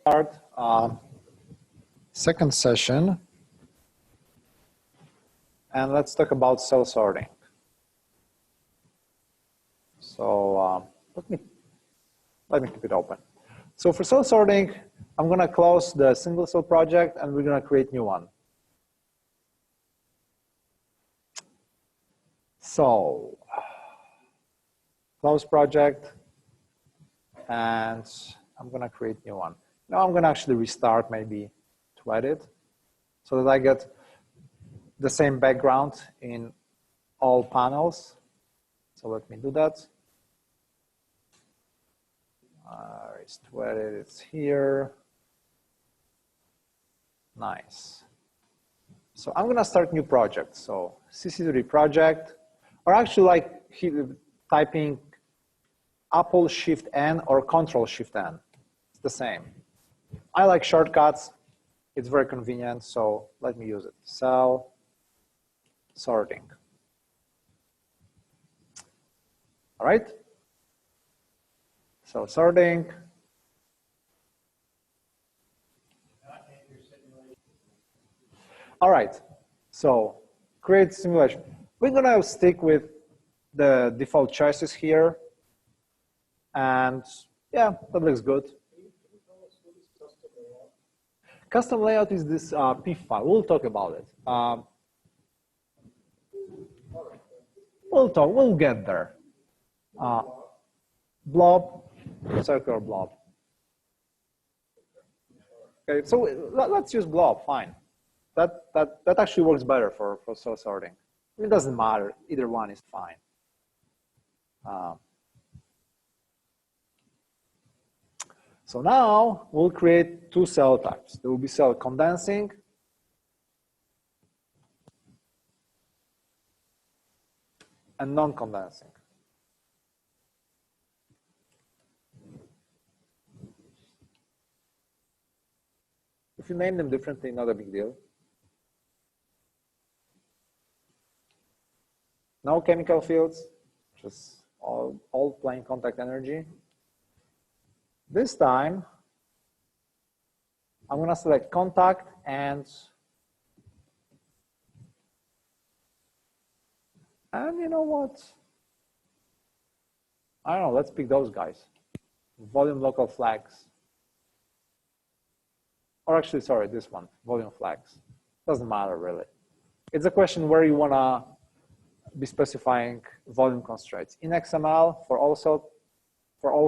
start second session, and let's talk about cell sorting. So let me keep it open. So for cell sorting, I'm going to close the single cell project, and we're going to create a new one. So close project, and I'm going to create a new one. Now I'm going to actually restart maybe to edit so that I get the same background in all panels. So let me do that. It's to edit, it's here. Nice. So I'm going to start new project. So CC3 project, or actually like typing Apple Shift N or Control Shift N. It's the same. I like shortcuts. It's very convenient. So let me use it. Cell sorting. All right. So sorting. All right. So create simulation. We're going to stick with the default choices here. And yeah, that looks good. Custom layout is this PIF file. We'll talk about it. We'll get there. Blob, circular blob. Okay, so let's use blob, fine. That actually works better for cell sorting. It doesn't matter, either one is fine. So now we'll create two cell types. There will be cell condensing and non-condensing. If you name them differently, not a big deal. No chemical fields, just all plain contact energy. This time, I'm going to select contact and you know what? I don't know, let's pick those guys. Volume local flags. Or actually, sorry, this one, volume flags. Doesn't matter really. It's a question where you want to be specifying volume constraints. In XML for all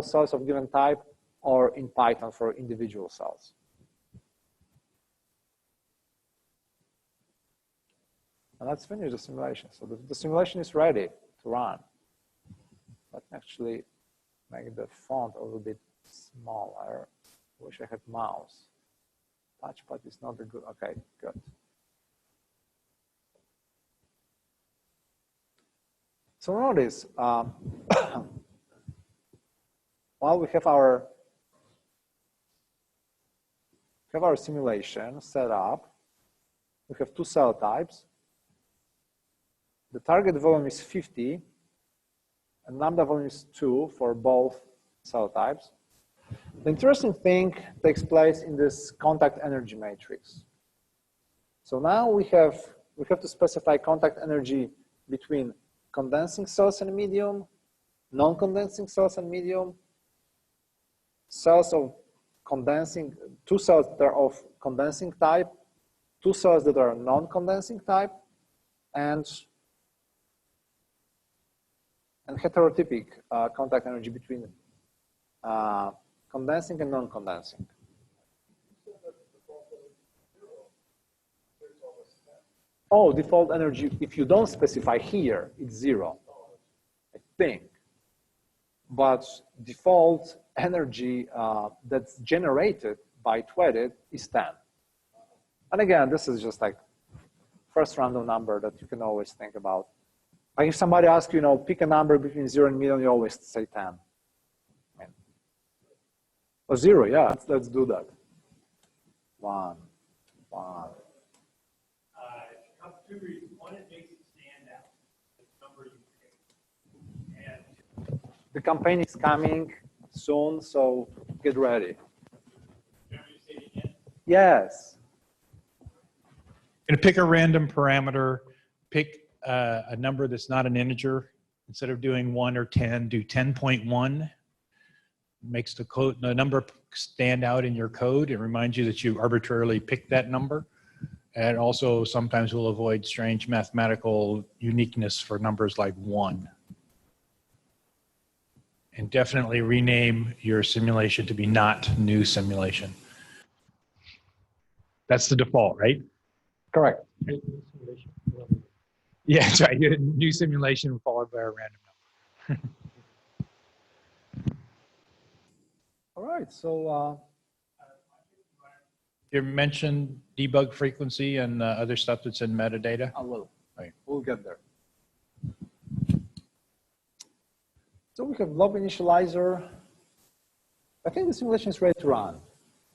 cells of given type, or in Python for individual cells. And let's finish the simulation. So the simulation is ready to run. Let me actually make the font a little bit smaller. I wish I had mouse. Touchpad is not a good, okay, good. So notice, while we have our simulation set up, we have two cell types. The target volume is 50, and lambda volume is 2 for both cell types. The interesting thing takes place in this contact energy matrix. So now we have to specify contact energy between condensing cells and medium, non-condensing cells and medium, cells of condensing, two cells that are of condensing type, two cells that are non-condensing type, and heterotypic contact energy between condensing and non-condensing. Oh, default energy, if you don't specify here, it's 0, I think. But default energy that's generated by TWedit is 10. And again, this is just like first random number that you can always think about. Like if somebody asks you, pick a number between 0 and million, you always say 10. Or 0, yeah, let's do that. 1. Two reasons. One, it makes it stand out. The number you pick. And the campaign is coming soon, so get ready. Generally Yes. Going to pick a random parameter, pick a number that's not an integer. Instead of doing 1 or 10, do 10.1. Makes the number stand out in your code. It reminds you that you arbitrarily picked that number. And also sometimes we'll avoid strange mathematical uniqueness for numbers like 1. And definitely rename your simulation to be not new simulation. That's the default, right? Correct. Yeah, that's right. New simulation followed by a random number. All right, so You mentioned debug frequency and other stuff that's in metadata. I will. Right. We'll get there. So we have blob initializer. I think the simulation is ready to run.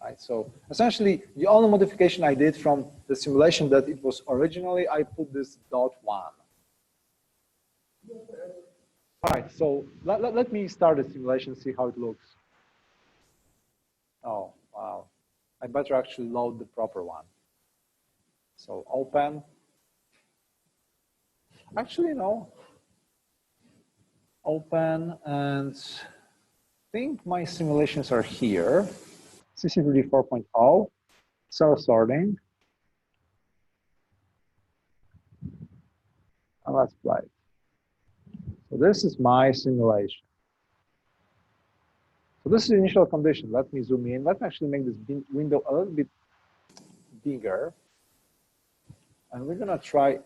Right? So essentially, the only modification I did from the simulation that it was originally, I put this .1. All right, so let me start the simulation, see how it looks. Oh, wow. I better actually load the proper one. So open. Actually, no. Open, and I think my simulations are here. CCVD 4.0, cell sorting. And let's play. So this is my simulation. So this is the initial condition. Let me zoom in. Let me actually make this window a little bit bigger. And we're gonna try,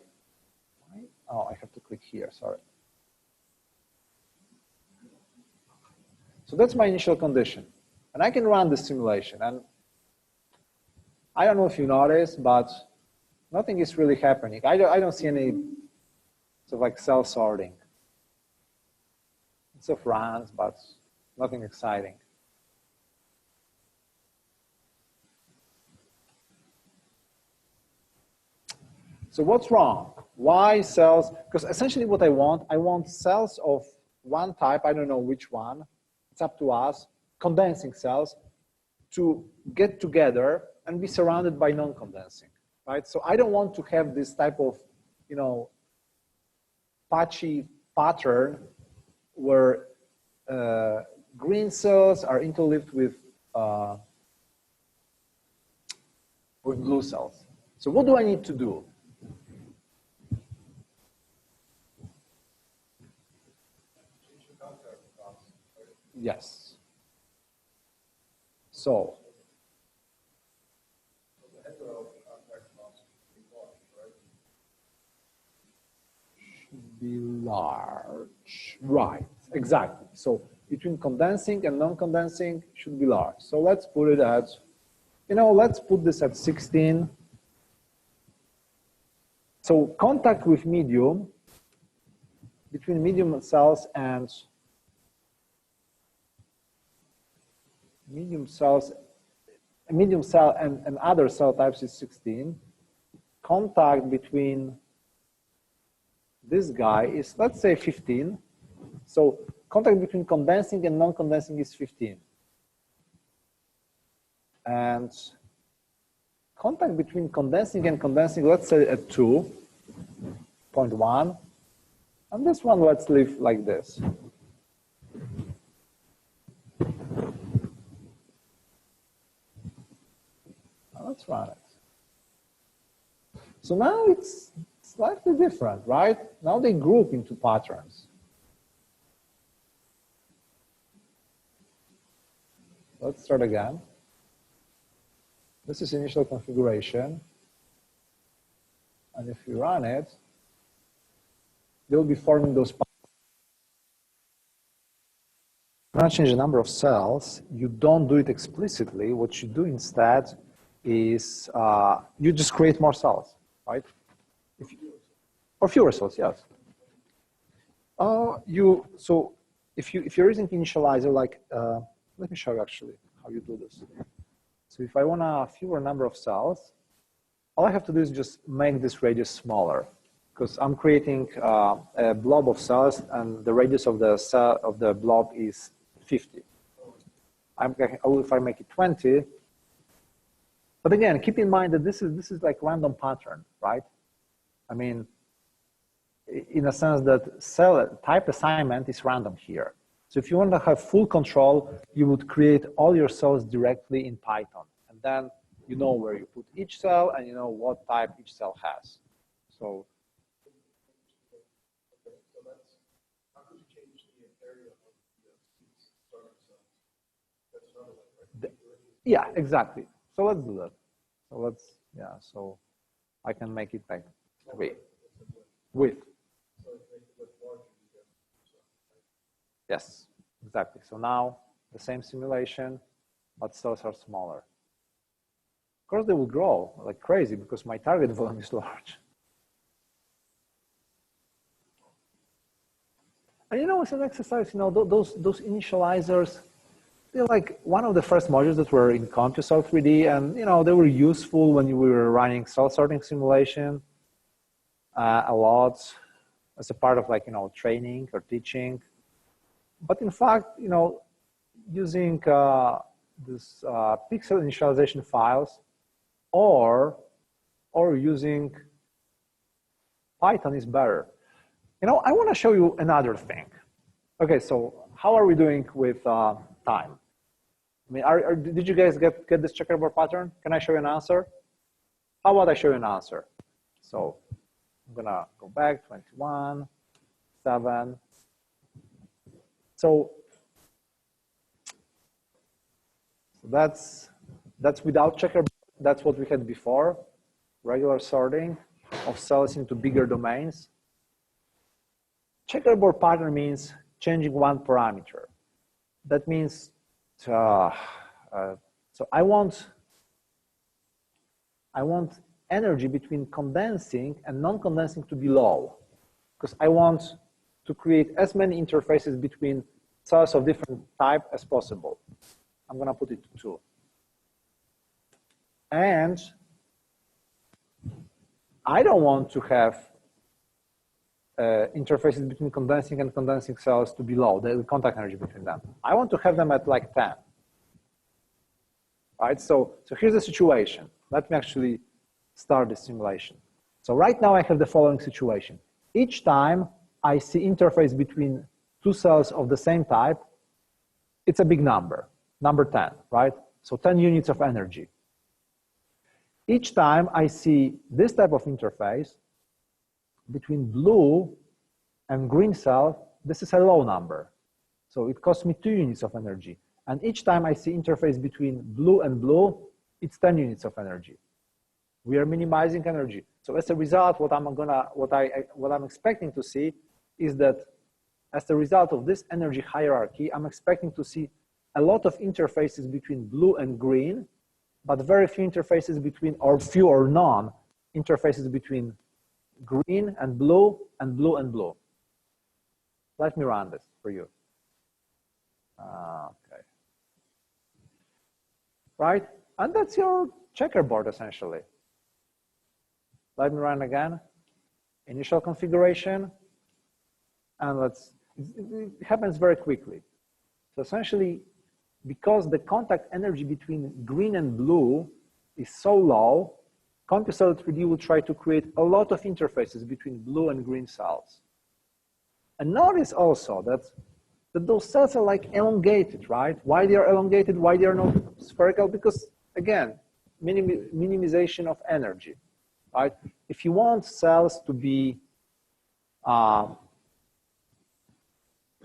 oh, I have to click here, sorry. So that's my initial condition. And I can run the simulation. And I don't know if you noticed, but nothing is really happening. I don't see any sort of like cell sorting. It's of runs, but nothing exciting. So what's wrong? Why cells? Because essentially what I want cells of one type, I don't know which one, it's up to us, condensing cells, to get together and be surrounded by non-condensing, right? So I don't want to have this type of, patchy pattern where green cells are interleaved with blue cells. So what do I need to do? Yes. So should be large, right? Exactly. So between condensing and non-condensing should be large. So let's put it at, let's put this at 16. So contact with medium, between medium cells and medium cell and other cell types is 16. Contact between this guy is, let's say, 15. So contact between condensing and non-condensing is 15. And contact between condensing and condensing, let's say at 2.1. And this one, let's leave like this. Let's run it. So now it's slightly different, right? Now they group into patterns. Let's start again. This is initial configuration. And if you run it, they'll be forming those patterns. When you change the number of cells, you don't do it explicitly. What you do instead is you just create more cells, right? Or fewer cells, yes. So if you're using initializer, like let me show you actually how you do this. So if I want a fewer number of cells, all I have to do is just make this radius smaller, because I'm creating a blob of cells, and the radius of the cell of the blob is 50. If I make it 20. But again, keep in mind that this is like random pattern, right? I mean, in a sense that cell type assignment is random here. So if you want to have full control, you would create all your cells directly in Python. And then you know where you put each cell and you know what type each cell has. So how could you change the area of the starting cells? That's another way, right? yeah, exactly. So let's do that. So let's, yeah, so I can make it like 3 with. Yes, exactly. So now the same simulation, but cells are smaller. Of course, they will grow like crazy because my target volume is large. And you know, it's an exercise, you know, those initializers, they're like one of the first modules that were in CompuCell 3D, and you know, they were useful when you were running cell sorting simulation a lot as a part of like, you know, training or teaching. But in fact, you know, using this pixel initialization files or using Python is better. You know, I want to show you another thing. Okay, so how are we doing with time? I mean, did you guys get this checkerboard pattern? Can I show you an answer? How about I show you an answer? So I'm gonna go back, 21, 7. So that's without checkerboard. That's what we had before, regular sorting of cells into bigger domains. Checkerboard pattern means changing one parameter. That means, so I want energy between condensing and non-condensing to be low, because I want to create as many interfaces between cells of different type as possible. I'm going to put it to 2. And I don't want to have interfaces between condensing and condensing cells to be low, the contact energy between them. I want to have them at like 10. Right, so here's the situation. Let me actually start the simulation. So right now I have the following situation. Each time I see interface between 2 cells of the same type, it's a big number, number 10, right? So 10 units of energy. Each time I see this type of interface between blue and green cell, this is a low number. So it costs me 2 units of energy. And each time I see interface between blue and blue, it's 10 units of energy. We are minimizing energy. So as a result, what I'm expecting to see is that as a result of this energy hierarchy, I'm expecting to see a lot of interfaces between blue and green, but very few interfaces between, or few or none interfaces between green and blue and blue and blue. Let me run this for you. Okay. Right? And that's your checkerboard essentially. Let me run again. Initial configuration. And it happens very quickly. So essentially, because the contact energy between green and blue is so low, CompuCell 3D will try to create a lot of interfaces between blue and green cells. And notice also that those cells are like elongated, right? Why they are elongated, why they are not spherical? Because again, minimization of energy, right? If you want cells to be, to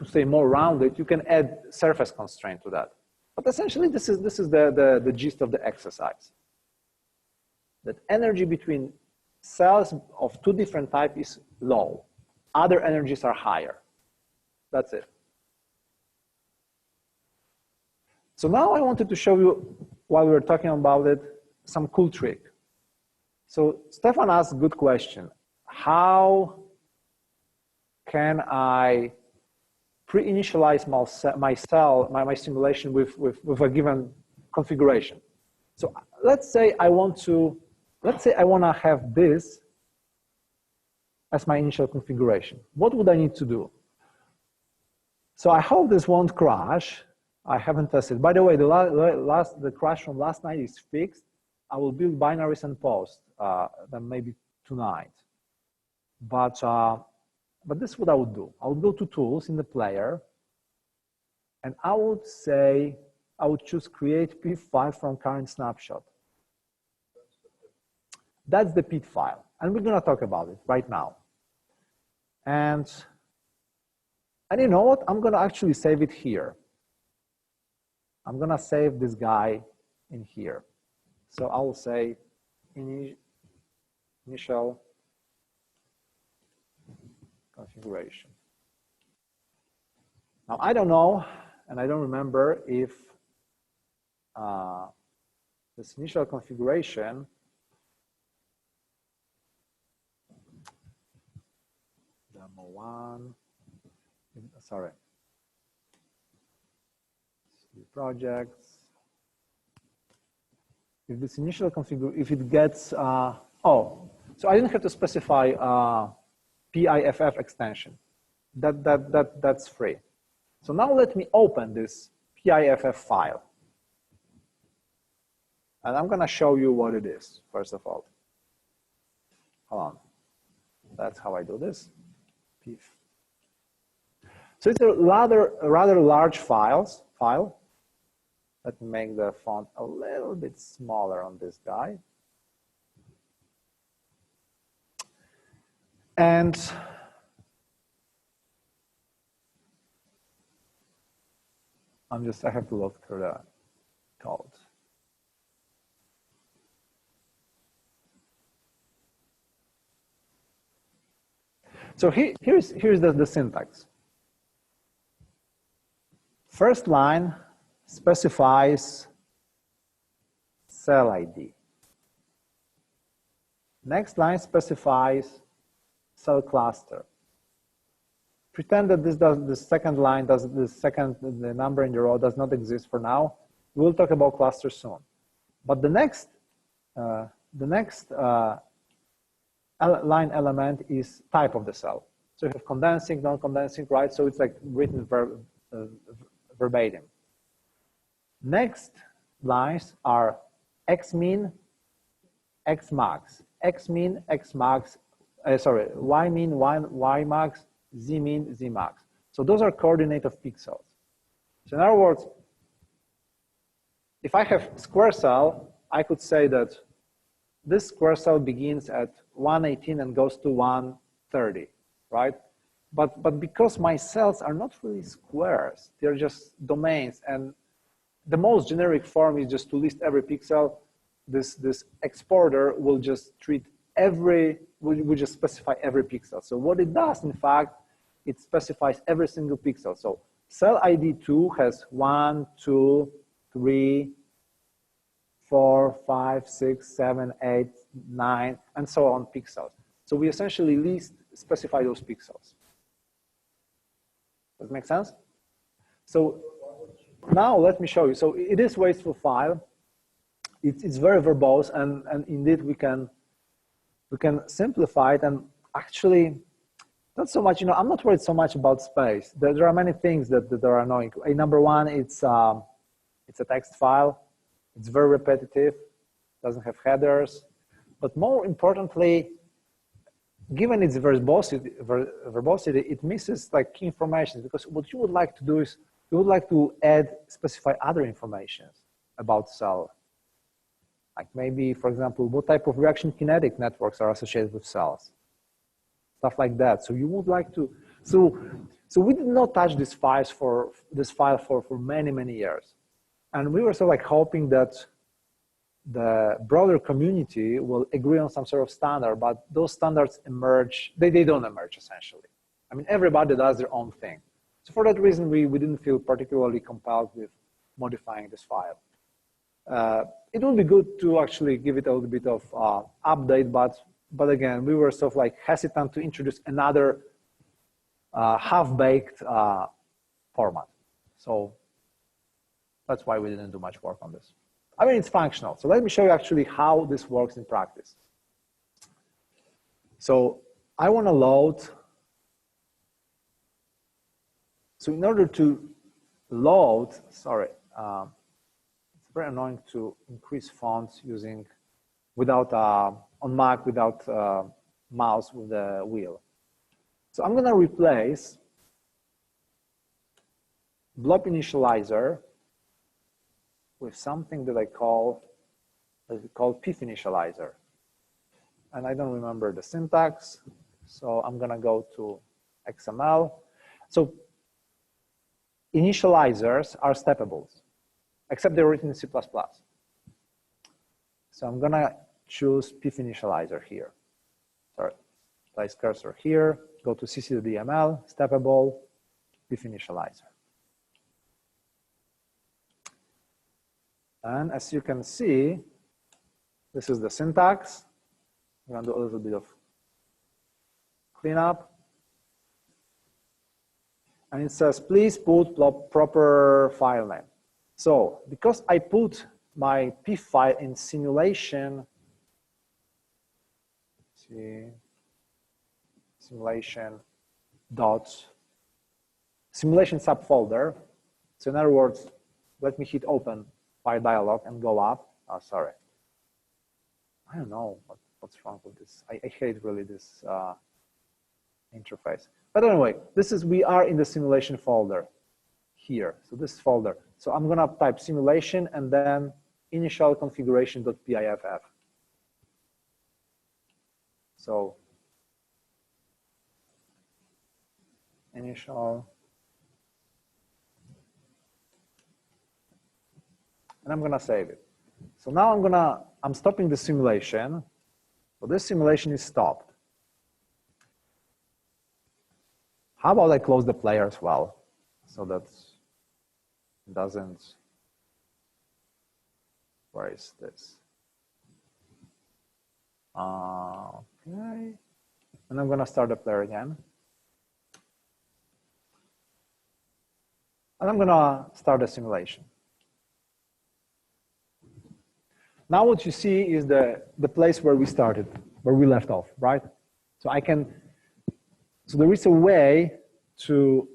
say more rounded, you can add surface constraint to that. But essentially, this is the gist of the exercise. That energy between cells of 2 different types is low. Other energies are higher. That's it. So now I wanted to show you, while we were talking about it, some cool trick. So Stefan asked a good question. How can I pre-initialize my simulation with a given configuration? So let's say I want to have this as my initial configuration. What would I need to do? So I hope this won't crash. I haven't tested. By the way, the crash from last night is fixed. I will build binaries and post them maybe tonight. But this is what I would do. I would go to tools in the player, and I would say, I would choose create PIF file from current snapshot. That's the PIF file, and we're gonna talk about it right now. And you know what? I'm gonna actually save it here. I'm gonna save this guy in here. So I will say initial configuration. Now I don't know, and I don't remember if this initial configuration demo one, sorry, projects. If this initial configuration, if it gets, oh, so I didn't have to specify PIFF extension. That's free. So now let me open this PIFF file. And I'm gonna show you what it is, first of all. Hold on. That's how I do this. PIF. So it's a rather large file. Let me make the font a little bit smaller on this guy. And I have to look through the code. So here's the syntax. First line specifies cell ID. Next line specifies cell cluster. Pretend that the second line the number in the row does not exist for now. We'll talk about cluster soon. But the next line element is type of the cell. So you have condensing, non-condensing, right? So it's like written verbatim. Next lines are xmin, xmax, xmin, xmax, ymin, ymax, zmin, zmax. So those are coordinate of pixels. So in other words, if I have square cell, I could say that this square cell begins at 118 and goes to 130, right? But because my cells are not really squares, they're just domains, and the most generic form is just to list every pixel. This exporter will just treat will just specify every pixel. So what it does, in fact, it specifies every single pixel. So cell ID 2 has 1, 2, 3, 4, 5, 6, 7, 8, 9, and so on pixels. So we essentially specify those pixels. Does that make sense? So now let me show you. So it is wasteful file. It's very verbose, and indeed we can simplify it. And actually, not so much. I'm not worried so much about space. There are many things that are annoying. Number one, it's a text file. It's very repetitive. Doesn't have headers. But more importantly, given its verbosity, it misses like key information, because what you would like to do is you would like to specify other information about cell. Like maybe, for example, what type of reaction kinetic networks are associated with cells, stuff like that. So you would like to, so we did not touch this file for many years, and we were sort of like hoping that the broader community will agree on some sort of standard, but those standards emerge. They don't emerge essentially. I mean, everybody does their own thing. So for that reason, we didn't feel particularly compelled with modifying this file. It would be good to actually give it a little bit of update, but again, we were sort of like hesitant to introduce another half-baked format. So that's why we didn't do much work on this. I mean, it's functional. So let me show you actually how this works in practice. So I want to load. So in order to load, sorry, it's very annoying to increase fonts using without on Mac without mouse with the wheel. So I'm going to replace blob initializer with something that I call pif initializer. And I don't remember the syntax, so I'm going to go to XML. So initializers are steppables, except they're written in C++. So I'm going to choose pif initializer here. Sorry, place cursor here, go to cc.dml, steppable, pif initializer. And as you can see, this is the syntax. I'm going to do a little bit of cleanup. And it says, please put proper file name. So because I put my pif file in simulation, simulation subfolder. So in other words, let me hit open file dialog and go up. Oh, sorry. I don't know what's wrong with this. I hate really this interface. But anyway, we are in the simulation folder here. So this folder. So I'm going to type simulation and then initial configuration.piff. So initial, and I'm going to save it. So now I'm stopping the simulation. So this simulation is stopped. How about I close the player as well, so that it doesn't, where is this? Okay, and I'm gonna start the player again. And I'm gonna start the simulation. Now what you see is the place where we started, where we left off, right? So so there is a way to,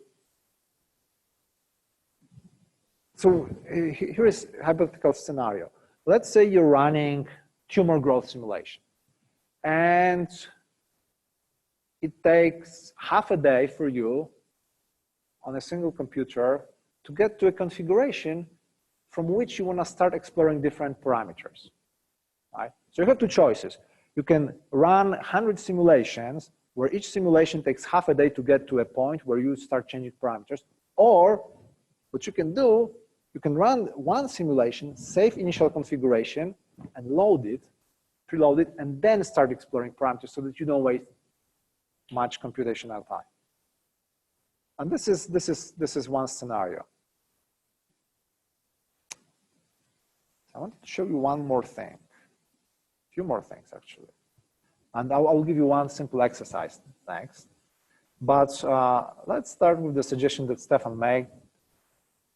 so here is a hypothetical scenario. Let's say you're running tumor growth simulation and it takes half a day for you on a single computer to get to a configuration from which you want to start exploring different parameters, right? So you have two choices. You can run 100 simulations where each simulation takes half a day to get to a point where you start changing parameters. Or what you can do, you can run one simulation, save initial configuration, and load it, preload it, and then start exploring parameters so that you don't waste much computational time. And this is one scenario. I want to show you one more thing, a few more things actually. And I'll give you one simple exercise next. But let's start with the suggestion that Stefan made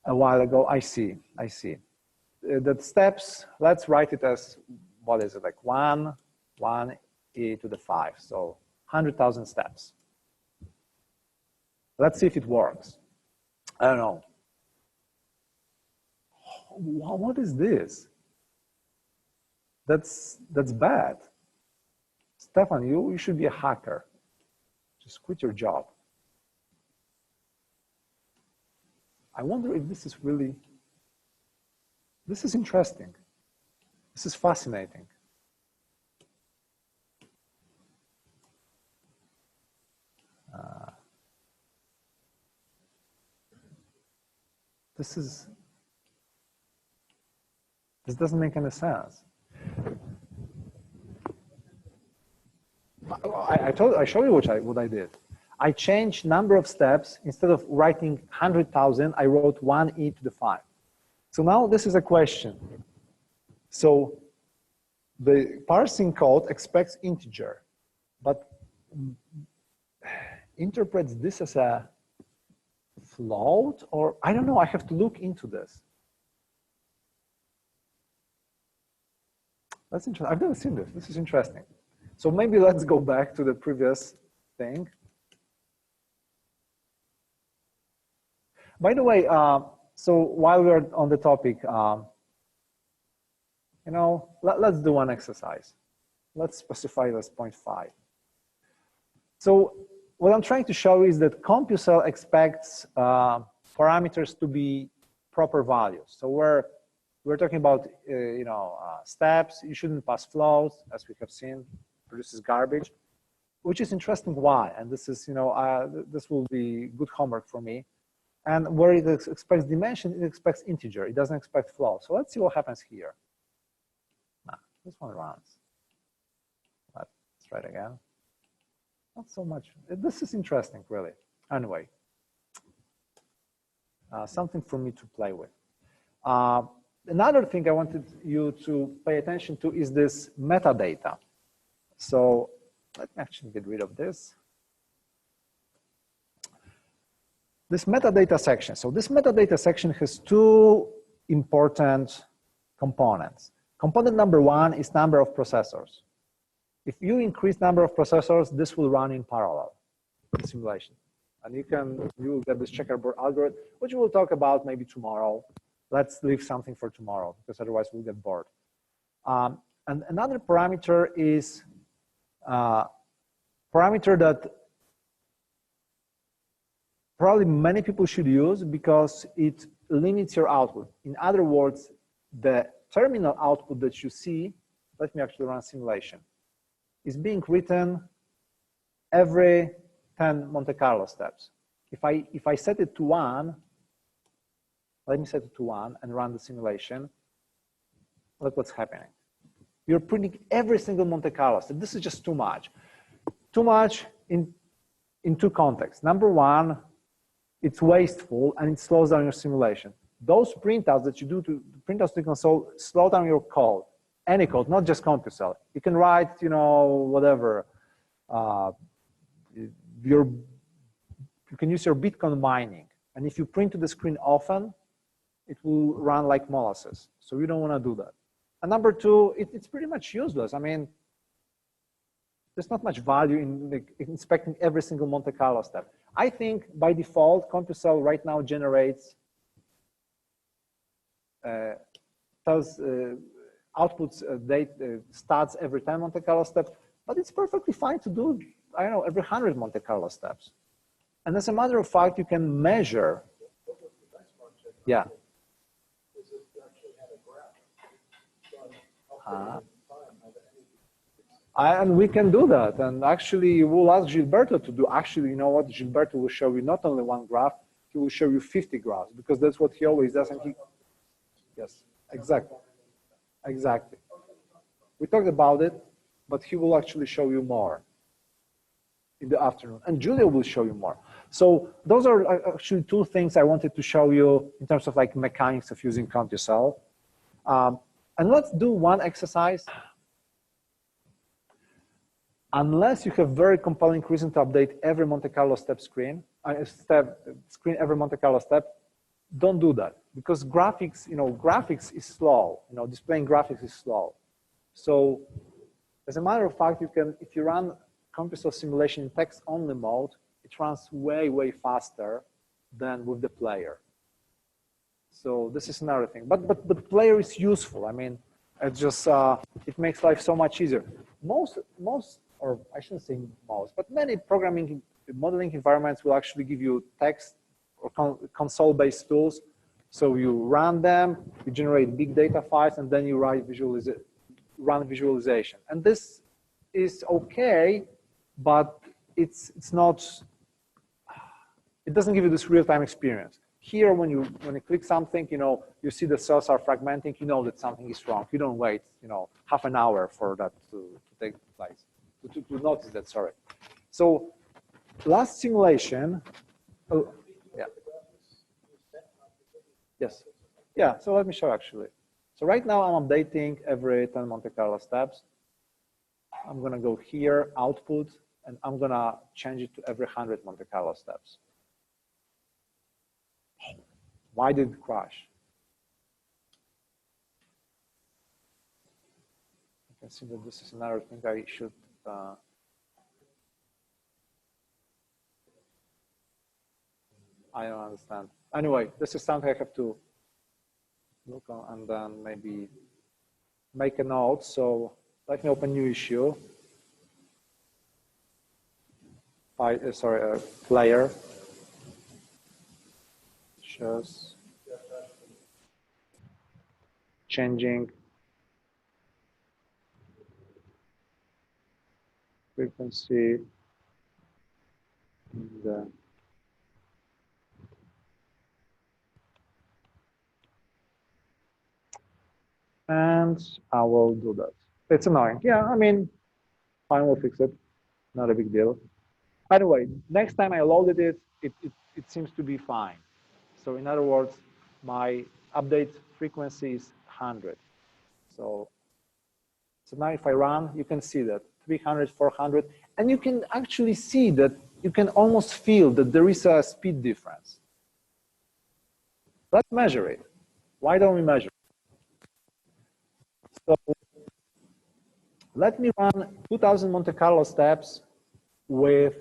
a while ago. I see. The steps, let's write it as, what is it, like 1 e to the 5. So 100,000 steps. Let's see if it works. I don't know. What is this? That's bad. Stefan, you should be a hacker. Just quit your job. I wonder if this is really, this is interesting. This is fascinating. This doesn't make any sense. I show you what I did. I changed number of steps. Instead of writing 100,000, I wrote 1 e to the 5. So now this is a question. So the parsing code expects integer, but interprets this as a float, or I don't know, I have to look into this. That's interesting. I've never seen this. This is interesting. So maybe let's go back to the previous thing. By the way, so while we're on the topic, You know, let's do one exercise. Let's specify it as 0.5. So what I'm trying to show is that CompuCell expects parameters to be proper values. So we're talking about steps. You shouldn't pass flows, as we have seen, produces garbage, which is interesting. Why? And this is this will be good homework for me. And where it expects dimension, it expects integer. It doesn't expect flow. So let's see what happens here. This one runs. Let's try it again. Not so much. This is interesting, really. Anyway, something for me to play with. Another thing I wanted you to pay attention to is this metadata. So let me actually get rid of this. This metadata section. So this metadata section has two important components. Component number one is number of processors. If you increase number of processors, this will run in parallel, the simulation. And you will get this checkerboard algorithm, which we'll talk about maybe tomorrow. Let's leave something for tomorrow, because otherwise we'll get bored. And another parameter is parameter that probably many people should use because it limits your output. In other words, the terminal output that you see, let me actually run simulation, is being written every 10 Monte Carlo steps. If I set it to 1, let me set it to 1 and run the simulation, look what's happening. You're printing every single Monte Carlo step. This is just too much. Too much in two contexts. Number one, it's wasteful and it slows down your simulation. Those printouts that you do to printouts to console slow down your code, any code, not just CompuCell. You can write, whatever. You can use your Bitcoin mining, and if you print to the screen often, it will run like molasses. So you don't want to do that. And number two, it's pretty much useless. I mean, there's not much value in inspecting every single Monte Carlo step. I think by default, CompuCell right now generates outputs stats every 10 Monte Carlo steps, but it's perfectly fine to do, I don't know, every 100 Monte Carlo steps. And as a matter of fact, you can measure. Yeah. And we can do that. And actually, we'll ask Gilberto to do. Actually, you know what? Gilberto will show you not only one graph, he will show you 50 graphs, because that's what he always does. And he, yes, exactly. Exactly. We talked about it, but he will actually show you more in the afternoon. And Julia will show you more. So those are actually two things I wanted to show you in terms of like mechanics of using CompuCell. And let's do one exercise. Unless you have very compelling reason to update every Monte Carlo step screen, every Monte Carlo step, don't do that, because graphics, graphics is slow. Displaying graphics is slow. So, as a matter of fact, you can, if you run CompuCell simulation in text-only mode, it runs way, way faster than with the player. So this is another thing. But the player is useful. I mean, it just it makes life so much easier. Most, or I shouldn't say most, but many programming modeling environments will actually give you text or console-based tools. So you run them, you generate big data files, and then you run visualization. And this is okay, but it's not. It doesn't give you this real-time experience. Here, when you click something, you see the cells are fragmenting. You know that something is wrong. You don't wait, half an hour for that to take place. To notice that, sorry. So last simulation, oh, yeah. Yes. Yeah, so let me show actually. So right now I'm updating every 10 Monte Carlo steps. I'm gonna go here, output, and I'm gonna change it to every 100 Monte Carlo steps. Why did it crash? You can see that this is another thing I should I don't understand. Anyway, this is something I have to look on, and then maybe make a note. So let me open new issue. Player. Shows changing frequency in the and I will do that. It's annoying. Yeah, I mean, fine, we'll fix it. Not a big deal. Anyway, next time I loaded it, it seems to be fine. So in other words, my update frequency is 100. So now if I run, you can see that 300, 400, and you can actually see that you can almost feel that there is a speed difference. Let's measure it. Why don't we measure it? So let me run 2000 Monte Carlo steps with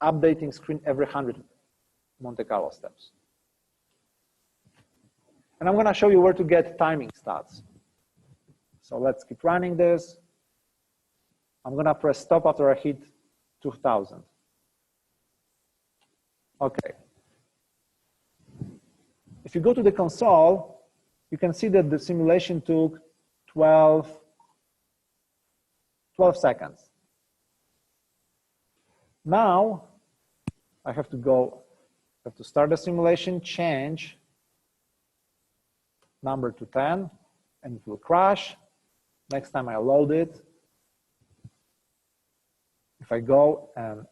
updating screen every 100 Monte Carlo steps. And I'm going to show you where to get timing stats. So let's keep running this. I'm going to press stop after I hit 2000. Okay. If you go to the console, you can see that the simulation took 12 seconds. Now, I have to start the simulation, change number to 10, and it will crash. Next time I load it, if I go and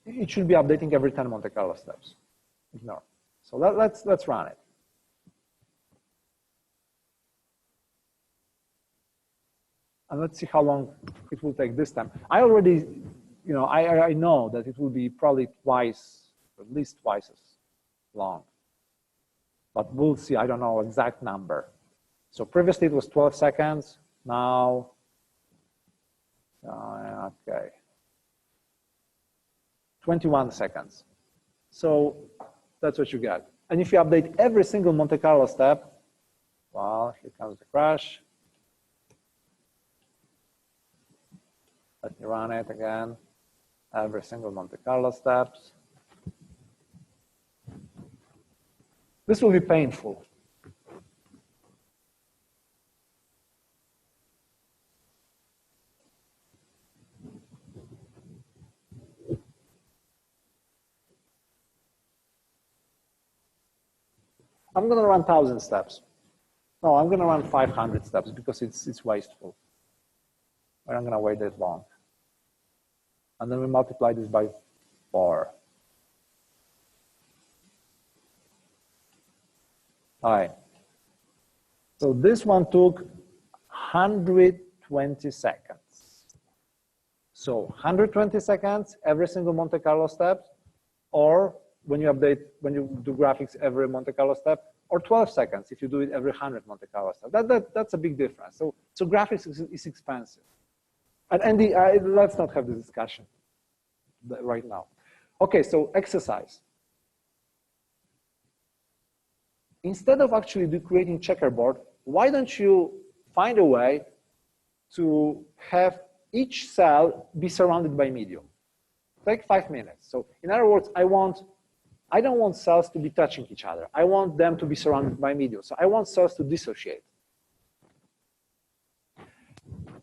it should be updating every 10 Monte Carlo steps. Ignore. So let's run it. And let's see how long it will take this time. I already, I know that it will be probably twice, at least twice as long. But we'll see, I don't know exact number. So previously it was 12 seconds, now, okay, 21 seconds. So that's what you get. And if you update every single Monte Carlo step, well, here comes the crash. Let me run it again. Every single Monte Carlo steps. This will be painful. I'm going to run 1,000 steps. No, I'm going to run 500 steps because it's wasteful. I'm not going to wait that long. And then we multiply this by 4. All right. So this one took 120 seconds. So 120 seconds every single Monte Carlo step, or when you do graphics every Monte Carlo step, or 12 seconds if you do it every 100 Monte Carlo steps. That's a big difference. So graphics is expensive. And Andy, let's not have this discussion right now. Okay, so exercise. Instead of actually creating checkerboard, why don't you find a way to have each cell be surrounded by medium? Take 5 minutes. So in other words, I don't want cells to be touching each other. I want them to be surrounded by medium. So I want cells to dissociate.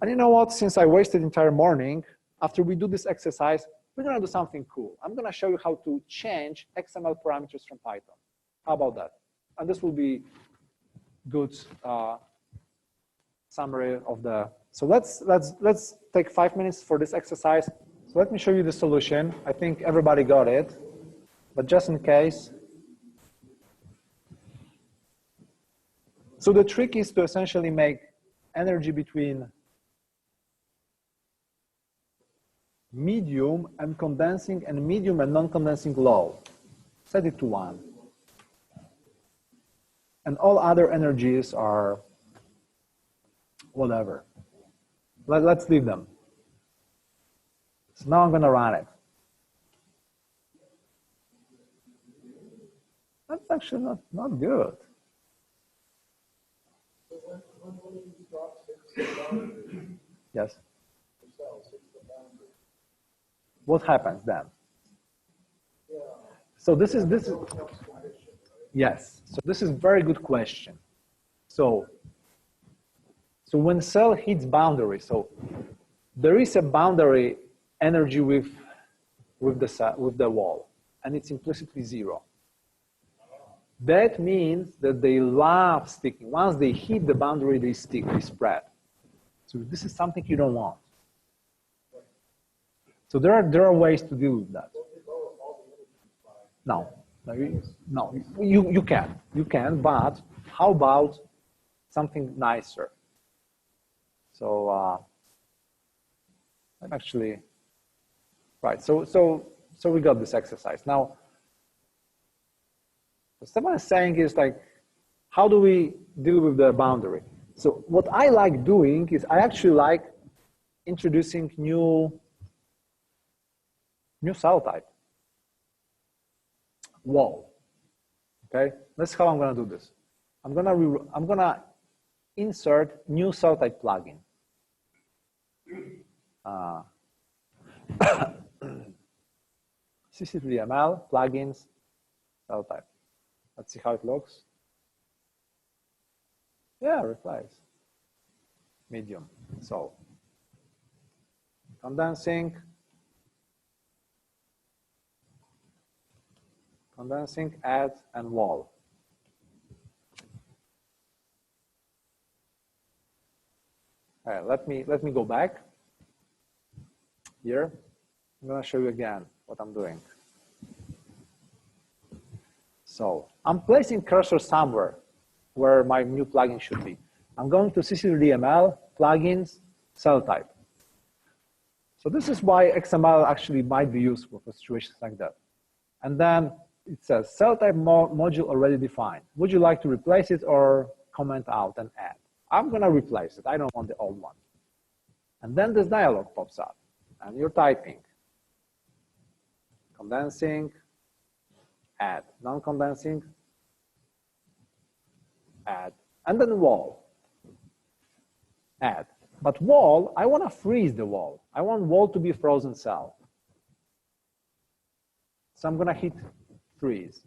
And you know what? Since I wasted the entire morning, after we do this exercise, we're going to do something cool. I'm going to show you how to change XML parameters from Python. How about that? And this will be good summary of the. So let's take 5 minutes for this exercise. So let me show you the solution. I think everybody got it, but just in case. So the trick is to essentially make energy between medium and condensing and medium and non-condensing low. Set it to 1. And all other energies are whatever. Let's leave them. So now I'm going to run it. That's actually not good. Yes. the cells, hits the boundary. What happens then? Yeah. So this is No flux condition, right? yes. So this is very good question. So when cell hits boundary, so there is a boundary energy with the wall, and it's implicitly zero. That means that they love sticking. Once they hit the boundary, they stick, they spread. So this is something you don't want. So there are ways to deal with that. No, you can, but how about something nicer? So I'm actually right. So we got this exercise now. What Stefan is saying is like, how do we deal with the boundary? So what I like doing is I actually like introducing new cell type, wall. Okay, that's how I'm gonna do this. I'm gonna insert new cell type plugin. CC3ML plugins cell type. Let's see how it looks. Yeah, replies. Medium. So condensing, add, and wall. All right, let me go back here. I'm going to show you again what I'm doing. So I'm placing cursor somewhere where my new plugin should be. I'm going to CC3ML plugins cell type. So this is why XML actually might be useful for situations like that. And then it says cell type module already defined. Would you like to replace it or comment out and add? I'm going to replace it. I don't want the old one. And then this dialog pops up, and you're typing condensing, add, non-condensing, add, and then wall, add. But wall, I want to freeze the wall. I want wall to be a frozen cell. So I'm going to hit freeze.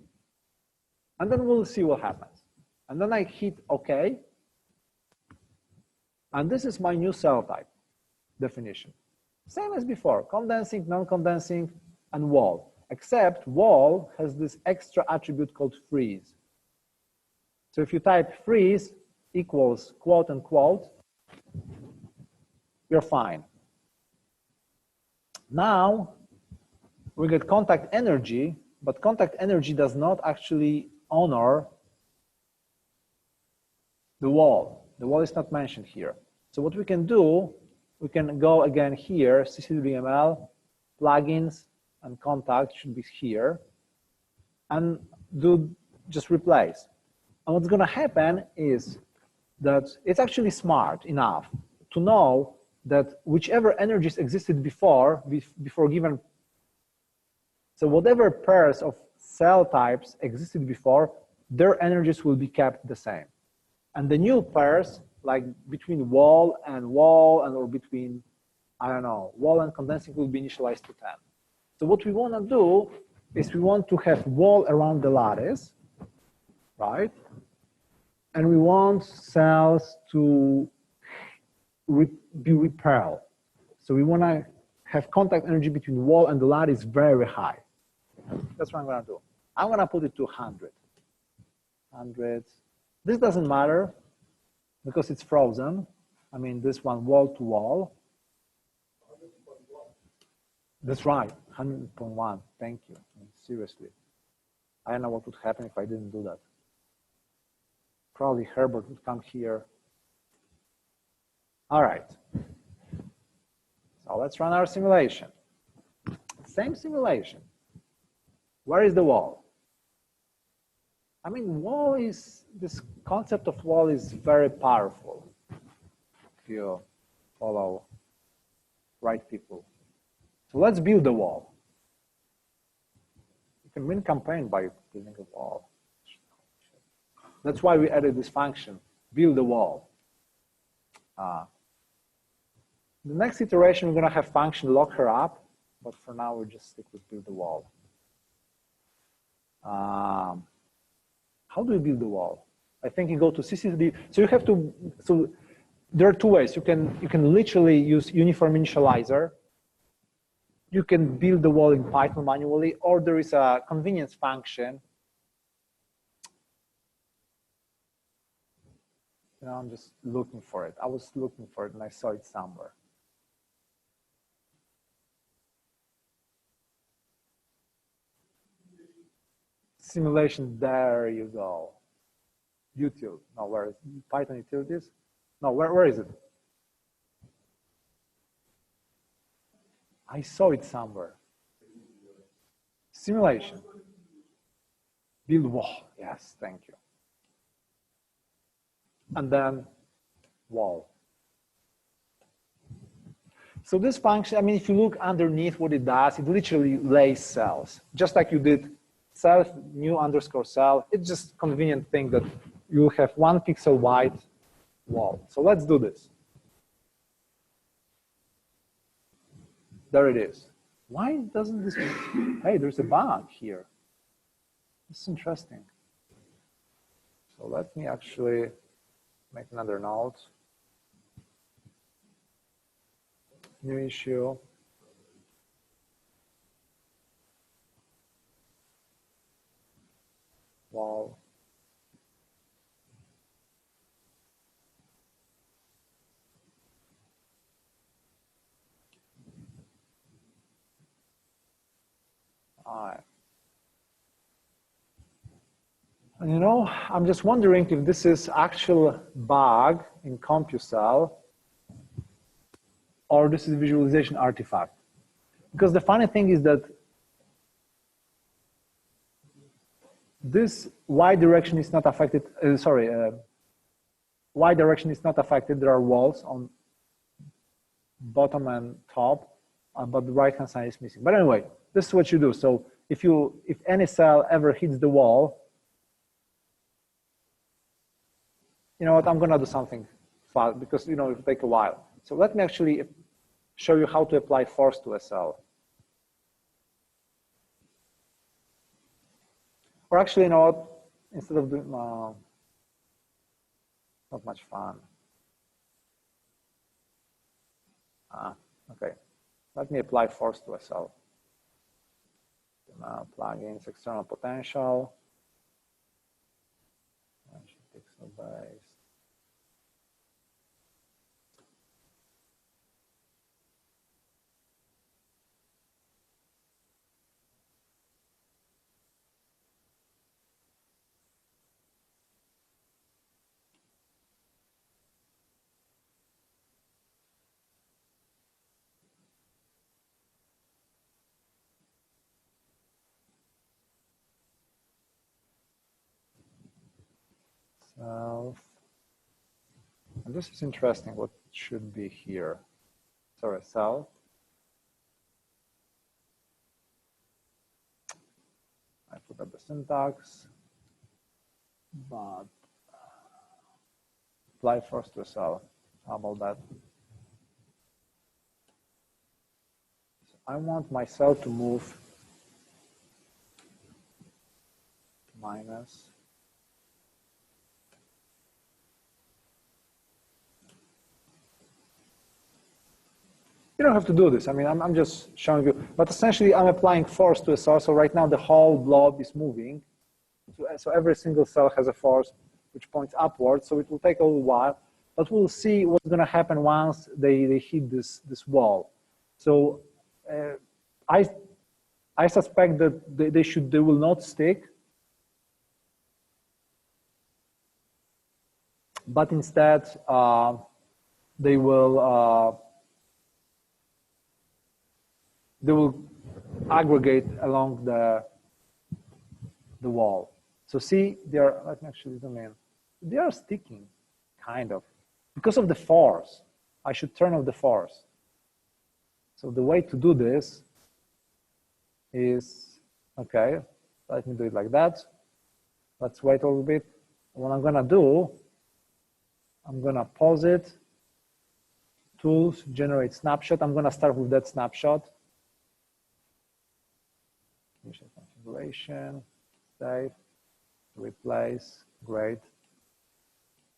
And then we'll see what happens. And then I hit OK. And this is my new cell type definition. Same as before, condensing, non-condensing, and wall. Except wall has this extra attribute called freeze. So if you type freeze equals quote unquote, you're fine. Now we get contact energy, but contact energy does not actually honor the wall. The wall is not mentioned here. So what we can do, we can go again here, CC3ML, plugins, and contact should be here, and do just replace. And what's going to happen is that it's actually smart enough to know that whichever energies existed before given, so whatever pairs of cell types existed before, their energies will be kept the same. And the new pairs, like between wall and or between, I don't know, wall and condensing will be initialized to 10. So what we want to do is we want to have wall around the lattice, right? And we want cells to be repelled. So we want to have contact energy between wall and the lattice very high. That's what I'm going to do. I'm going to put it to 100. 100. This doesn't matter because it's frozen. I mean, this one wall to wall. That's right, 100.1. Thank you. I mean, seriously. I don't know what would happen if I didn't do that. Probably Herbert would come here. All right. So let's run our simulation. Same simulation. Where is the wall? I mean, this concept of wall is very powerful if you follow right people. So let's build the wall. You can win campaign by building a wall. That's why we added this function, build the wall. The next iteration, we're going to have function lock her up, but for now, we'll just stick with build the wall. How do we build the wall? I think you go to CCD. So you have to. So there are two ways. You can literally use uniform initializer. You can build the wall in Python manually, or there is a convenience function. You know, I'm just looking for it. I was looking for it and I saw it somewhere. Simulation, there you go. Util, no, where is it? Python utilities? No, where is it? I saw it somewhere. Simulation. Build wall, yes, thank you. And then wall. So this function, I mean, if you look underneath what it does, it literally lays cells, just like you did self new underscore cell. It's just a convenient thing that you have 1 pixel wide wall. So let's do this. There it is. Why doesn't this, hey, there's a bug here. This is interesting. So let me actually make another note. New issue. Wall. All right. And you know, I'm just wondering if this is actual bug in CompuCell or this is visualization artifact. Because the funny thing is that this Y direction is not affected, Y direction is not affected. There are walls on bottom and top, but the right-hand side is missing. But anyway, this is what you do. So if any cell ever hits the wall, you know what, I'm gonna do something fast because you know it will take a while. So let me actually show you how to apply force to a cell. Or actually, you know what, instead of doing, not much fun. Okay, let me apply force to a cell. Plugins, external potential. Pixel base. Self. And this is interesting what should be here. Sorry, self. I forgot the syntax, but apply force to a cell. How about that? So I want my cell to move minus. You don't have to do this. I mean, I'm just showing you. But essentially, I'm applying force to a cell. So right now, the whole blob is moving. So every single cell has a force which points upwards. So it will take a little while. But we'll see what's going to happen once they hit this wall. So I suspect that they will not stick. But instead, they will aggregate along the wall. So see, let me actually zoom in. They are sticking, kind of, because of the force. I should turn off the force. So the way to do this is, okay, let me do it like that. Let's wait a little bit. What I'm gonna do, I'm gonna pause it Tools, generate snapshot. I'm going to start with that snapshot. Initial configuration, save, replace, great.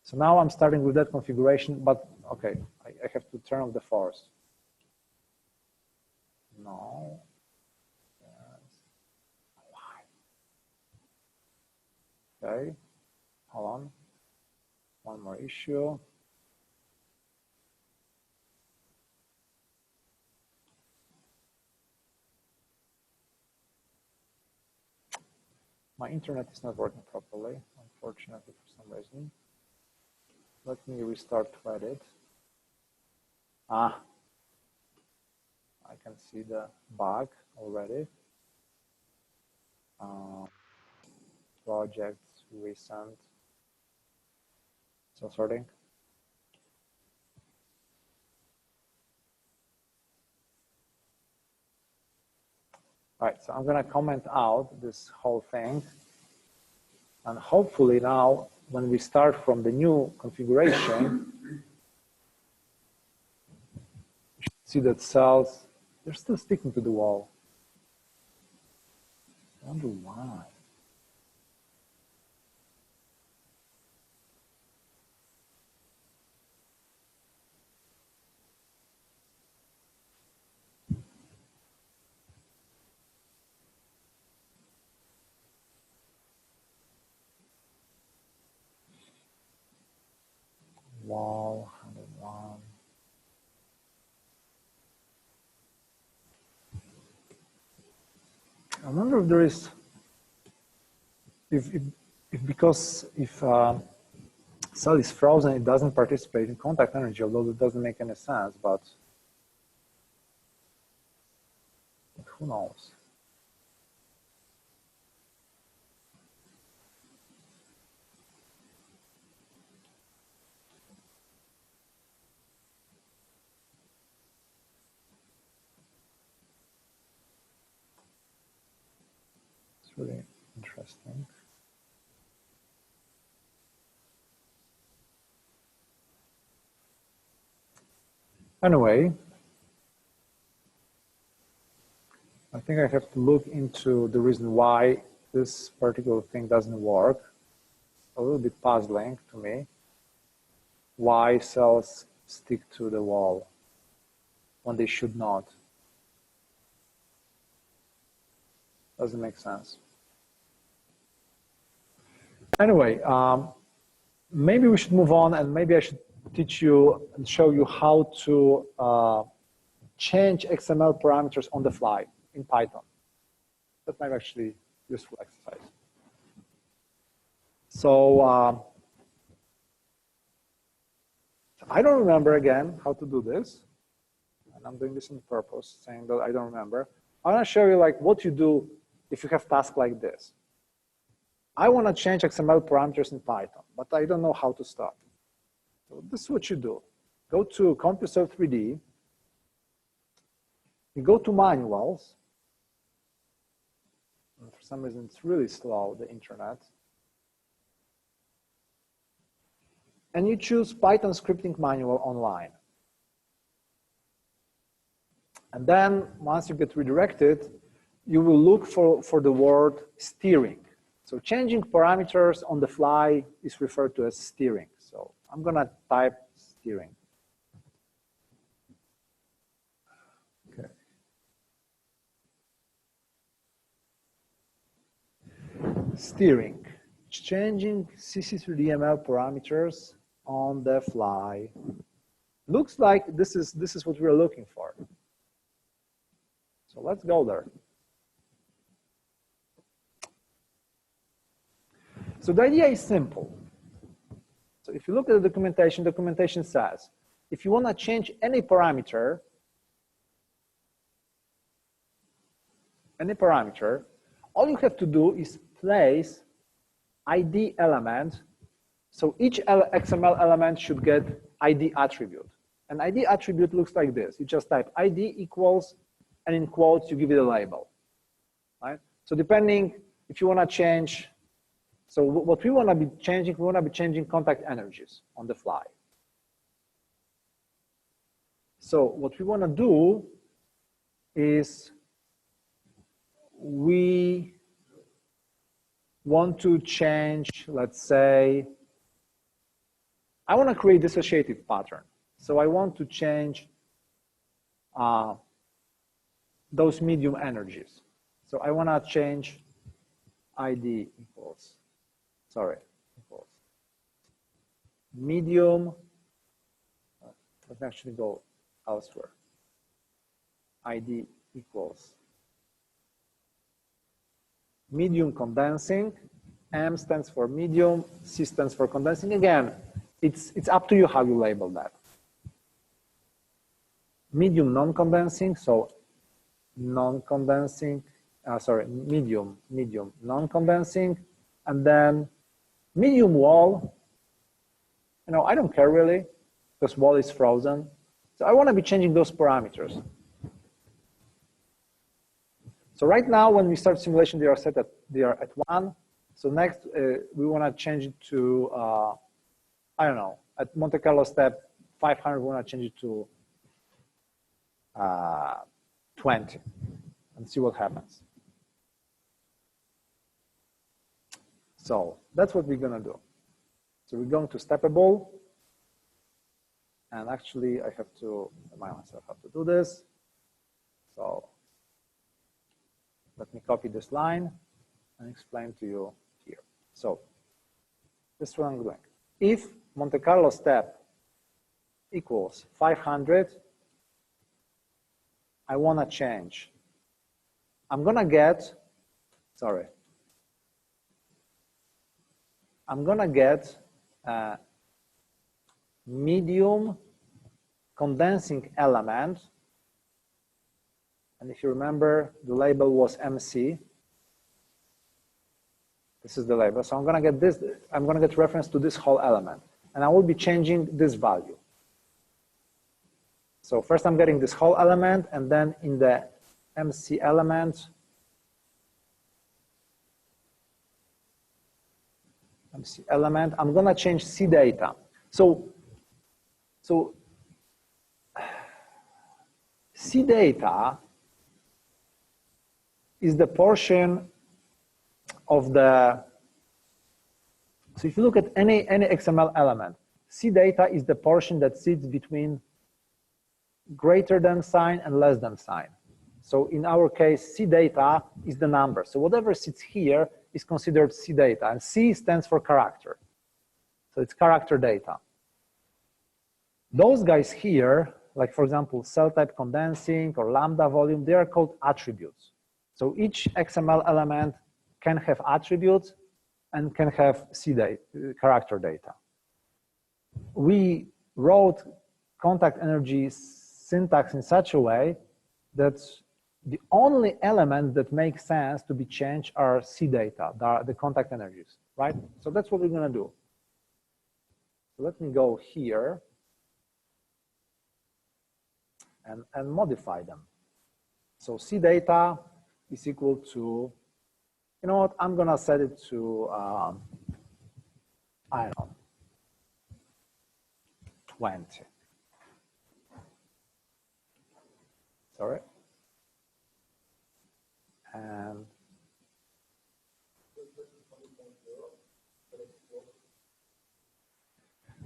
So now I'm starting with that configuration, but okay, I have to turn off the force. No. Yes. Why? Okay, hold on. One more issue. My internet is not working properly, unfortunately, for some reason. Let me restart Reddit. I can see the bug already. Projects, recent. So sorting. All right, so I'm going to comment out this whole thing. And hopefully now, when we start from the new configuration, you should see that cells, they're still sticking to the wall. I wonder why. Wall 101. I wonder if there is, if because if cell is frozen, it doesn't participate in contact energy, although it doesn't make any sense, but who knows? It's really interesting. Anyway, I think I have to look into the reason why this particular thing doesn't work. A little bit puzzling to me. Why cells stick to the wall when they should not? Doesn't make sense. Anyway, maybe we should move on, and maybe I should teach you and show you how to change XML parameters on the fly in Python. That might actually be a useful exercise. So I don't remember again how to do this, and I'm doing this on purpose, saying that I don't remember. I want to show you like what you do if you have tasks like this. I want to change XML parameters in Python, but I don't know how to start. So this is what you do. Go to CompuServe 3D. You go to manuals. And for some reason, it's really slow, the internet. And you choose Python scripting manual online. And then once you get redirected, you will look for the word steering. So changing parameters on the fly is referred to as steering. So I'm going to type steering. Okay. Steering. Changing CC3DML parameters on the fly. Looks like this is what we're looking for. So let's go there. So the idea is simple. So if you look at the documentation says, if you want to change any parameter, all you have to do is place ID element. So each XML element should get ID attribute. An ID attribute looks like this. You just type ID equals, and in quotes, you give it a label. Right? So depending if you want to change, so what we want to be changing, we want to be changing contact energies on the fly. So what we want to do is we want to change, let's say, I want to create dissociative pattern. So I want to change those medium energies. So I want to change ID equals, equals medium, let me actually go elsewhere. ID equals medium condensing, M stands for medium, C stands for condensing. Again, it's up to you how you label that. Medium non-condensing, so non-condensing, medium non-condensing, and then medium wall, I don't care really, because wall is frozen. So I want to be changing those parameters. So right now, when we start simulation, they are at 1. So next, we want to change it to, I don't know, at Monte Carlo step 500, we want to change it to 20 and see what happens. So that's what we're going to do. So we're going to steppable. And actually, I have to remind myself how to do this. So let me copy this line and explain to you here. So this is what I'm doing. If Monte Carlo step equals 500, I want to change. I'm going to get, I'm going to get a medium condensing element. And if you remember, the label was MC. This is the label. So I'm going to get this, I'm going to get reference to this whole element. And I will be changing this value. So first I'm getting this whole element, and then in the MC element, I'm going to change C data. So C data is the portion of the, so if you look at any XML element, C data is the portion that sits between greater than sign and less than sign. So in our case, C data is the number. So whatever sits here is considered C data, and C stands for character. So it's character data. Those guys here, like for example, cell type condensing or lambda volume, they are called attributes. So each XML element can have attributes and can have C data, character data. We wrote contact energy syntax in such a way that the only elements that make sense to be changed are C data, the contact energies, right? So that's what we're going to do. So let me go here and modify them. So C data is equal to, you know what, I'm going to set it to, I don't know, 20. Sorry. And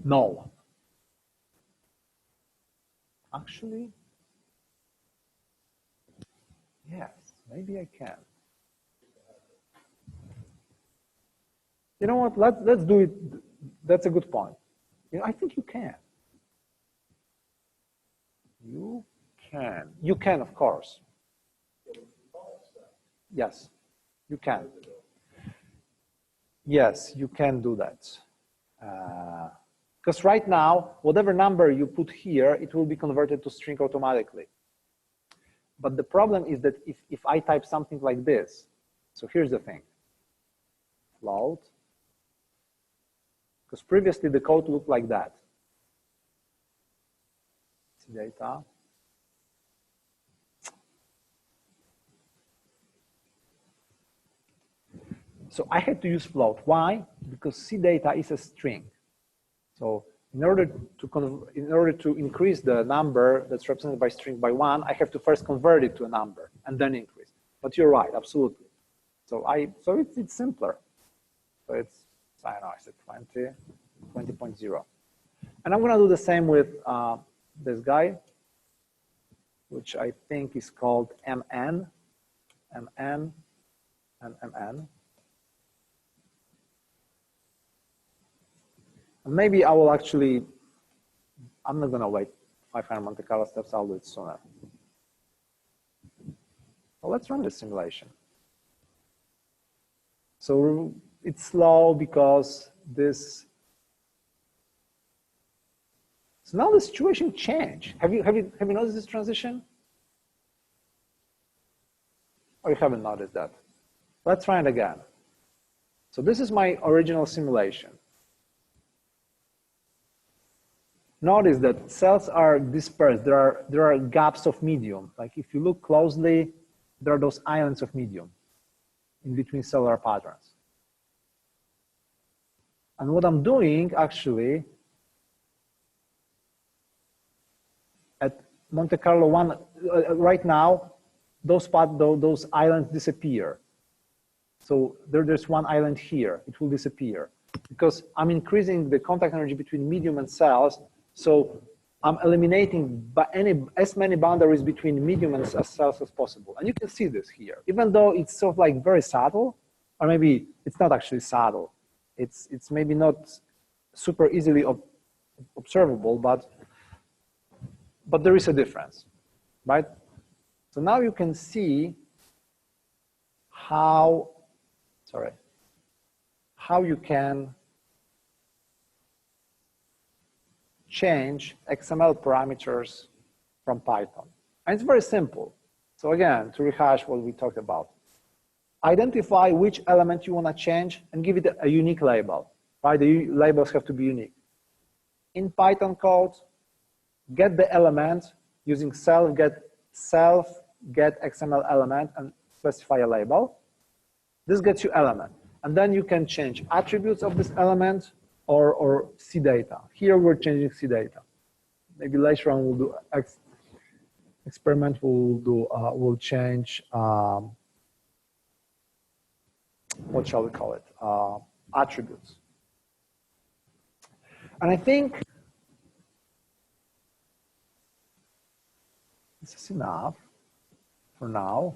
no. Actually, yes, maybe I can. You know what, let's do it. That's a good point. I think you can. You can, of course. Yes, you can. Yes, you can do that. Because right now, whatever number you put here, it will be converted to string automatically. But the problem is that if I type something like this, so here's the thing, float, because previously the code looked like that. C data. So I had to use float. Why? Because C data is a string. So in order to increase the number that's represented by string by 1, I have to first convert it to a number and then increase. But you're right, absolutely. So it's simpler. So it's, I don't know, I said 20.0. And I'm going to do the same with this guy, which I think is called MN, and MN. And maybe I will actually, I'm not going to wait 500 Monte Carlo steps, I'll do it sooner. Well, let's run the simulation. So it's slow because this. So now the situation changed. Have you noticed this transition? Or you haven't noticed that? Let's try it again. So this is my original simulation. Notice that cells are dispersed. There are gaps of medium. Like if you look closely, there are those islands of medium in between cellular patterns. And what I'm doing actually at Monte Carlo 1, right now, those islands disappear. So there's one island here, it will disappear because I'm increasing the contact energy between medium and cells. So I'm eliminating as many boundaries between medium and cells as possible. And you can see this here, even though it's sort of like very subtle, or maybe it's not actually subtle. It's maybe not super easily observable, but there is a difference, right? So now you can see how you can change XML parameters from Python. And it's very simple. So again, to rehash what we talked about, identify which element you want to change and give it a unique label, right? The labels have to be unique. In Python code, get the element using self get XML element and specify a label. This gets you element. And then you can change attributes of this element or CData. Here we're changing CData. Maybe later on we'll do experiment. We'll change what shall we call it? Attributes. And I think this is enough for now.